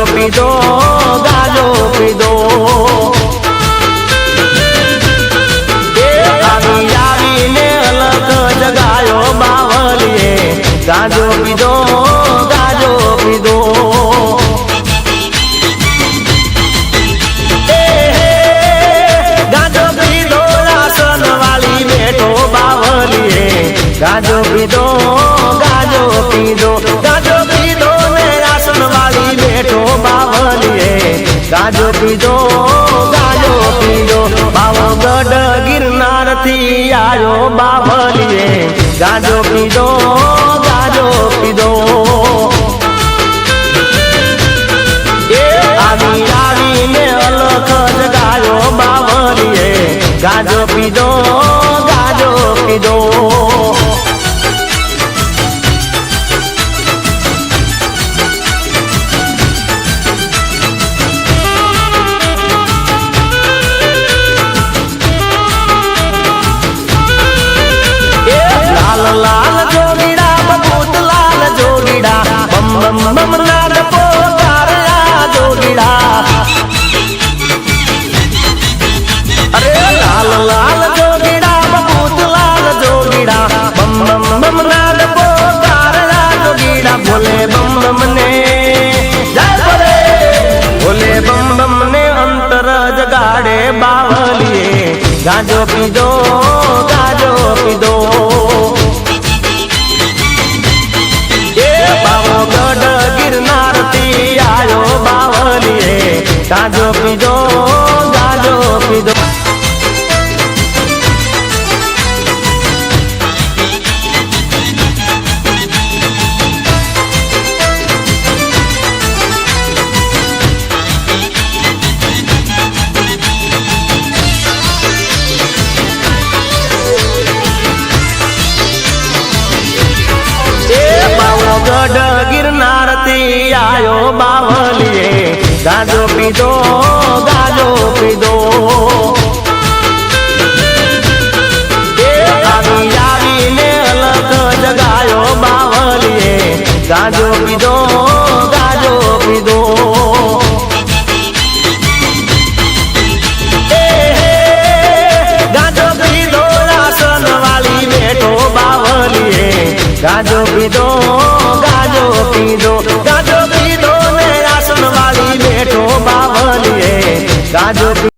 પીધો ગાજો પીધો આવી આવીને અલગ જગાયો બાવલીએ ગાજો પીધો ગાજો પીધો ગાજો પીધો રાસન વાળી બેઠો બાવલીએ ગાજો પીધો ગાજો પીધો ગાજો પીધો ને રાસન વાળી બેઠો બાવલીએ ગાજો પીધો ગાજો પીધો પાવાગઢ ગિરનાર થી આવ્યો બાવલીએ ગાજો પીધો ગાજો પીધો આવી આવીને અલખ જગાયો બાવલીએ ગાજો પીધો ગાજો પીધો लाल जोगीड़ा बबूत लाल जोगीड़ा बम बम बम नाद पोकार जोगीड़ा अरे लाल लाल जोगीड़ा बबूत लाल जोगीड़ा बम बम बम नाद पोकार जोगीड़ा बोले बम बम ने जय बोले बम बम ने अंतर जगाड़े बावलीए गाजो पीधो गाजो पीधो पावागढ़ गिरनार थी आयो बावलीए गाजो पीधो गाजो पीधो पावागढ़ गिरनार थी आयो बावलीए गाजो पीधो गाजो पीधो આવી આવીને અલગ જગાયો બાવલીએ ગાજો પીધો ગાજો પીધો ગાજો પીધો રાસન વાળી બેઠો બાવલીએ ગાજો પીધો ગાજો પીધો ગાજો પીધો ને રાસન વાળી બેઠો બાવલીએ ગાજો